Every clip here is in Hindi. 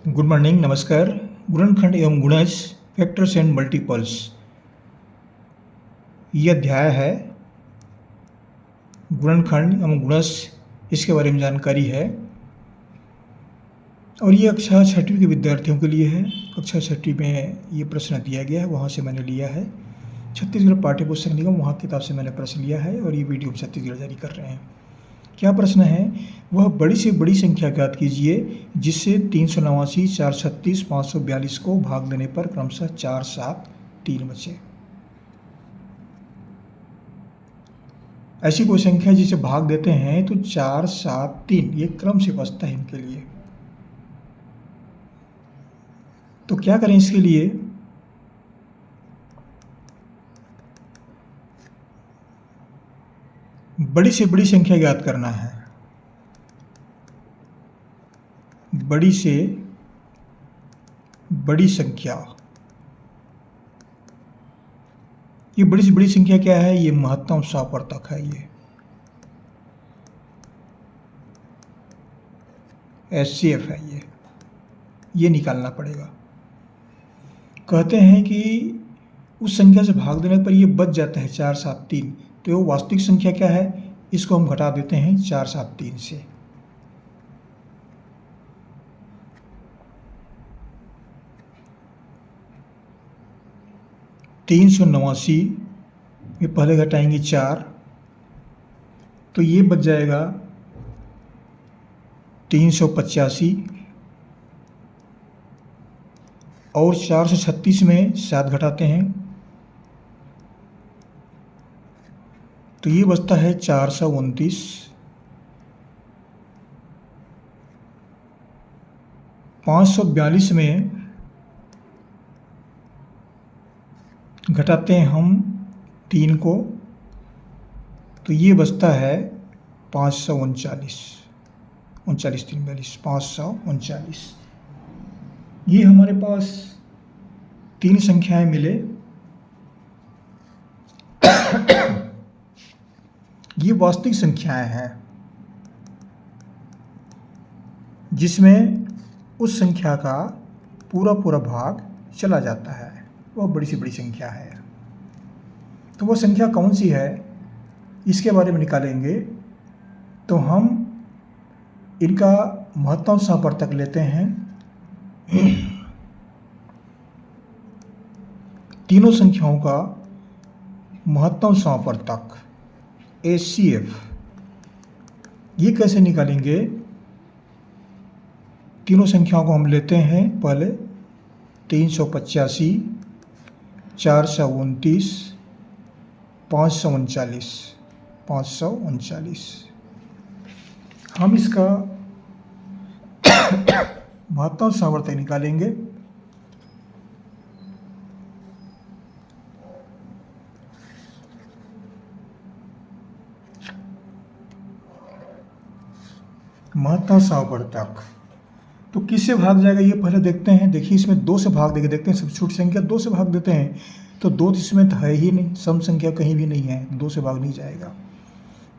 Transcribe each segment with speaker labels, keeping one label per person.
Speaker 1: गुड मॉर्निंग, नमस्कार। गुणनखंड एवं गुणज, फैक्टर्स एंड मल्टीपल्स, ये अध्याय है। गुणनखंड एवं गुणज, इसके बारे में जानकारी है और ये कक्षा छठवीं के विद्यार्थियों के लिए है। कक्षा छठवीं में ये प्रश्न दिया गया है, वहाँ से मैंने लिया है। छत्तीसगढ़ पाठ्य पुस्तक निगम, वहाँ किताब से मैंने प्रश्न लिया है और ये वीडियो छत्तीसगढ़ जारी कर रहे हैं। क्या प्रश्न है? वह बड़ी से बड़ी संख्या ज्ञात कीजिए जिससे 389, 436, 542 को भाग देने पर क्रमशः 4, 7, 3 बचे। ऐसी कोई संख्या जिसे भाग देते हैं तो 4, 7, 3 ये क्रम से बचता है इनके लिए। तो क्या करें इसके लिए? बड़ी से बड़ी संख्या ज्ञात करना है। बड़ी से बड़ी संख्या, ये बड़ी से बड़ी संख्या क्या है? ये महत्तम सवर्तक है। ये HCF है। ये निकालना पड़ेगा। कहते हैं कि उस संख्या से भाग देने पर ये बच जाता है 4, 7, 3। तो वो वास्तविक संख्या क्या है? इसको हम घटा देते हैं 4, 7, 3 से। तीन 389 में पहले घटाएंगे 4, तो ये बच जाएगा 385 और 436 में 7 घटाते हैं तो ये बचता है 429। 542 में घटाते हैं हम 3 को तो ये बचता है 539। 39, 3, 42, 539। ये हमारे पास 3 संख्याएं मिले। ये वास्तविक संख्याएं हैं जिसमें उस संख्या का पूरा भाग चला जाता है। वह बड़ी से बड़ी संख्या है। तो वह संख्या कौन सी है, इसके बारे में निकालेंगे। तो हम इनका महत्तम सवर्तक लेते हैं। तीनों संख्याओं का महत्तम सवर्तक HCF, ये कैसे निकालेंगे? तीनों संख्याओं को हम लेते हैं। पहले 385, 429, 539। हम इसका महत्तम सवर्तक निकालेंगे। महत्तम सवर्तक तो किससे भाग जाएगा ये पहले देखते हैं। देखिए, इसमें 2 से भाग देके देखते हैं। सबसे छोटी संख्या 2 से भाग देते हैं तो 2 तो इसमें तो है ही नहीं, सम संख्या कहीं भी नहीं है, 2 से भाग नहीं जाएगा।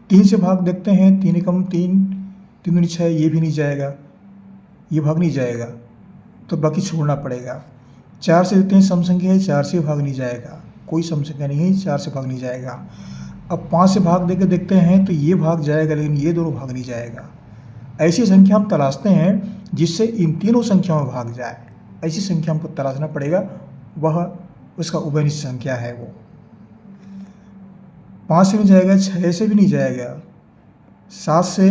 Speaker 1: 3 से भाग देखते हैं। 3 कम 3, 3 दूनी 6, ये भी नहीं जाएगा, ये भाग नहीं जाएगा तो बाकी छोड़ना पड़ेगा। 4 से देखते हैं, सम संख्या है, 4 से भाग नहीं जाएगा, कोई सम संख्या नहीं है, 4 से भाग नहीं जाएगा। अब 5 से भाग देके देखते हैं तो ये भाग जाएगा, लेकिन ये दोनों भाग नहीं जाएगा। ऐसी संख्या हम तलाशते हैं जिससे इन तीनों संख्याओं में भाग जाए। ऐसी संख्या हमको तलाशना पड़ेगा, वह उसका उभयनिष्ठ संख्या है। वो 5 से नहीं जाएगा, 6 से भी नहीं जाएगा, 7 से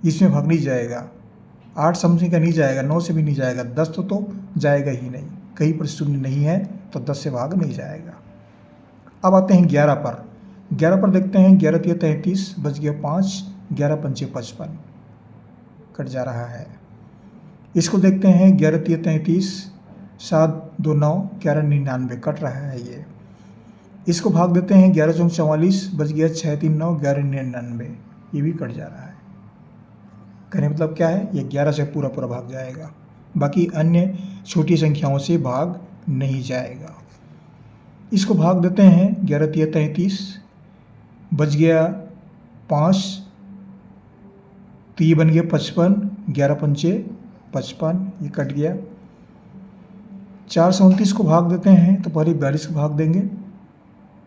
Speaker 1: इसमें भाग नहीं जाएगा, 8 सम संख्या नहीं जाएगा, 9 से भी नहीं जाएगा, 10 तो जाएगा ही नहीं, कहीं पर शून्य नहीं है तो 10 से भाग नहीं जाएगा। अब आते हैं 11 पर। 11 पर देखते हैं। 11 3 33, बच गया 5, 11 5 55, कट जा रहा है। इसको देखते हैं। 11 3 33, 7 2 9, 11 99, कट रहा है ये। इसको भाग देते हैं। 11 4 44, बच गया 6 3 9, 11 99, ये भी कट जा रहा है। कहने मतलब क्या है? ये 11 से पूरा भाग जाएगा, बाकी अन्य छोटी संख्याओं से भाग नहीं जाएगा। इसको भाग देते हैं। 11 3 33, बच गया 5, तो ये बन गया 55, 11 पंचे 55, ये कट गया। 4 से 29 को भाग देते हैं तो पहले 42 को भाग देंगे।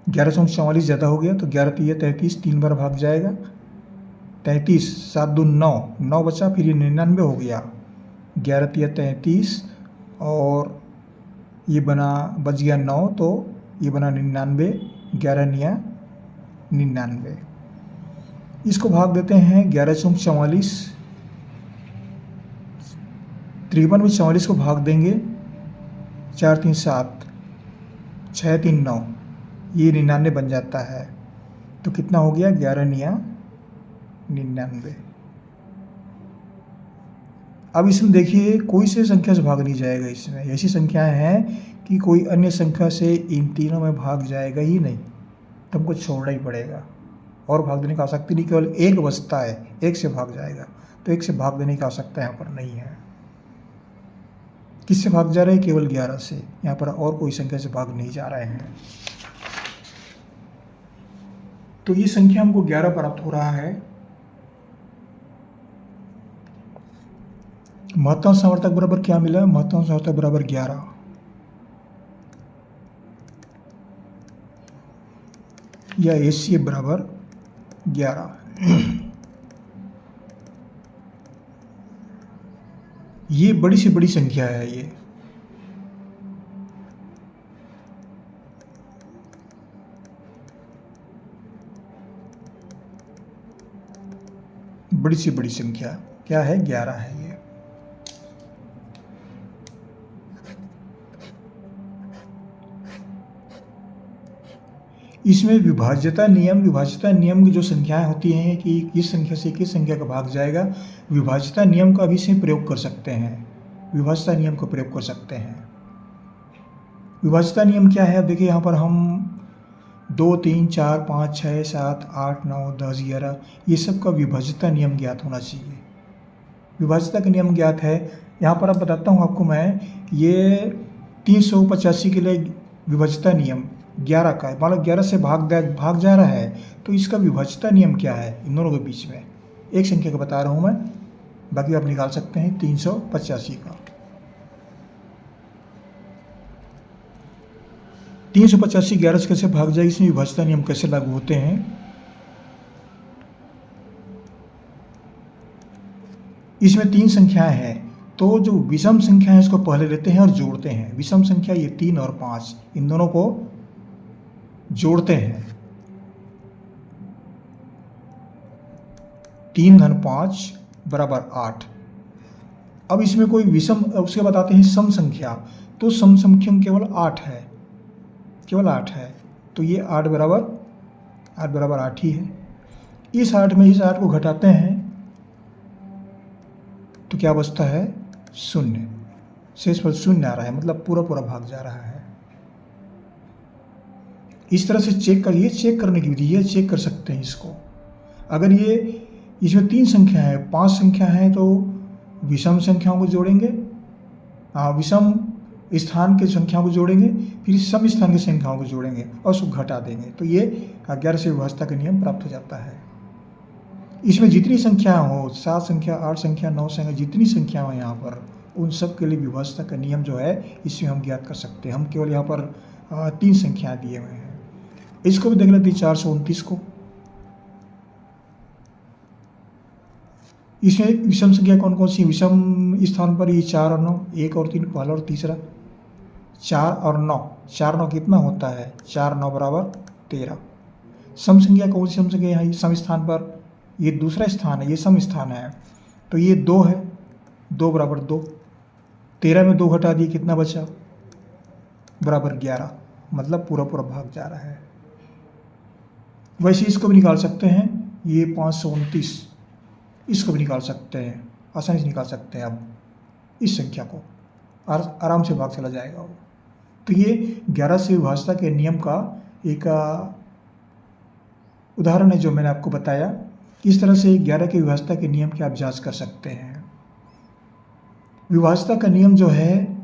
Speaker 1: 11 से 44 ज़्यादा हो गया तो 11 तिया 33, 3 बार भाग जाएगा। 33, 7 दूनी 9, 9 बचा, फिर ये 99 हो गया। 11 तिया 33 और ये बच गया 9, तो ये बना 99, 11 निया 99। इसको भाग देते हैं 11 से 44, 53 में 44 को भाग देंगे। 4 3 7, 6 3 9, ये 99 बन जाता है। तो कितना हो गया? 11 निया 99। अब इसमें देखिए कोई से संख्या से भाग नहीं जाएगा। इसमें ऐसी संख्याएं हैं कि कोई अन्य संख्या से इन तीनों में भाग जाएगा ही नहीं, तो हमको छोड़ना ही पड़ेगा। और भाग देने की आवश्यकता नहीं, केवल एक बचता है, एक से भाग जाएगा। तो एक से भाग देने की आवश्यकता यहाँ पर नहीं है। किससे भाग जा रहे हैं? केवल 11 से। यहाँ पर और कोई संख्या से भाग नहीं जा रहे हैं। तो ये संख्या हमको 11 प्राप्त हो रहा है। महत्तम समर्थक बराबर क्या मिला? महत्तम समर्थक बराबर 11। या HCF बराबर 11। ये बड़ी से बड़ी संख्या है। ये बड़ी से बड़ी संख्या क्या है? 11 है ये। इसमें विभाज्यता नियम की जो संख्याएं होती हैं कि किस संख्या से किस संख्या का भाग जाएगा, विभाज्यता नियम का भी से प्रयोग कर सकते हैं। विभाज्यता नियम को प्रयोग कर सकते हैं। विभाज्यता नियम क्या है? अब देखिए यहाँ पर हम 2 3 4 5 6 7 8 9 10 11 ये सब का विभाज्यता नियम ज्ञात होना चाहिए। विभाज्यता का नियम ज्ञात है। यहाँ पर अब बताता हूँ आपको मैं, ये 385 के लिए विभाज्यता नियम 11 का है। मान लो 11 से भाग जा रहा है, तो इसका विभाज्यता नियम क्या है? इन दोनों के बीच में एक संख्या का बता रहा हूँ मैं, बाकी आप निकाल सकते हैं। 385 का 385 11 से कैसे भाग जाएगी? इसमें विभाज्यता नियम कैसे लागू होते हैं? इसमें 3 संख्याएं हैं, तो जो विषम संख्या है इसको पहले लेते हैं और जोड़ते हैं। विषम संख्या ये 3 और 5, इन दोनों को जोड़ते हैं। 3 धन 5 बराबर 8। अब इसमें कोई विषम, उसके बताते हैं सम संख्या, तो सम संख्या केवल 8 है, केवल 8 है। तो ये 8 बराबर 8 ही है। इस 8 में इस 8 को घटाते हैं तो क्या बचता है? 0। शेषफल 0 आ रहा है, मतलब पूरा पूरा भाग जा रहा है। इस तरह से चेक करने की विधि है, चेक कर सकते हैं इसको। अगर ये इसमें 3 संख्या है, 5 संख्या है, तो विषम संख्याओं को जोड़ेंगे, विषम स्थान के संख्याओं को जोड़ेंगे, फिर सम स्थान की संख्याओं को जोड़ेंगे और उसको घटा देंगे, तो ये 11 से विभाज्यता का नियम प्राप्त हो जाता है। इसमें जितनी संख्या हो, 7 संख्या 8 संख्या 9 संख्या, जितनी संख्या हो यहाँ पर, उन सब के लिए विभाज्यता का नियम जो है इसमें हम ज्ञात कर सकते हैं। हम केवल यहाँ पर 3 संख्या दिए हुए हैं। इसको भी देख लेते हैं 4 से 29 को। इसमें विषम संख्या कौन कौन सी? विषम स्थान पर ये 4 और 9, 1 और 3, पहला और तीसरा। 4 और 9, 4 9 कितना होता है? 4 9 बराबर 13। सम संख्या कौन सी सम संख्या? यहाँ सम स्थान पर ये दूसरा स्थान है, ये सम स्थान है, तो ये 2 है, 2 बराबर 2। 13 में 2 घटा दिए, कितना बचा? बराबर 11, मतलब पूरा पूरा भाग जा रहा है। वैसे इसको भी निकाल सकते हैं, ये 5 से 29, इसको भी निकाल सकते हैं, आसानी से निकाल सकते हैं। अब इस संख्या को आराम से भाग चला जाएगा वो। तो ये 11 से विभाज्यता के नियम का एक उदाहरण है जो मैंने आपको बताया। इस तरह से 11 के विभाज्यता के नियम की आप जांच कर सकते हैं। विभाज्यता का नियम जो है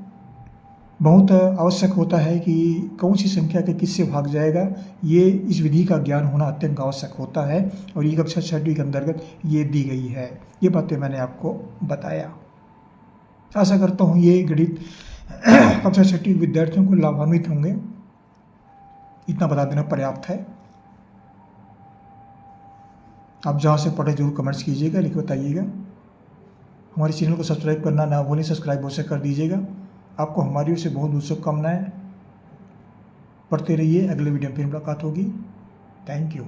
Speaker 1: बहुत आवश्यक होता है कि कौन सी संख्या के किससे भाग जाएगा, ये इस विधि का ज्ञान होना अत्यंत आवश्यक होता है, और ये कक्षा 6वीं के अंतर्गत ये दी गई है। ये बातें मैंने आपको बताया। आशा करता हूँ ये गणित कक्षा छठी विद्यार्थियों को लाभान्वित होंगे। इतना बता देना पर्याप्त है। आप जहाँ से पढ़े जरूर कमेंट्स कीजिएगा, लिख बताइएगा। हमारे चैनल को सब्सक्राइब करना ना भूलें, सब्सक्राइब अवश्य कर दीजिएगा। आपको हमारी ओर से बहुत बहुत शुभकामनाएं। पढ़ते रहिए, अगले वीडियो में फिर मुलाकात होगी। Thank you.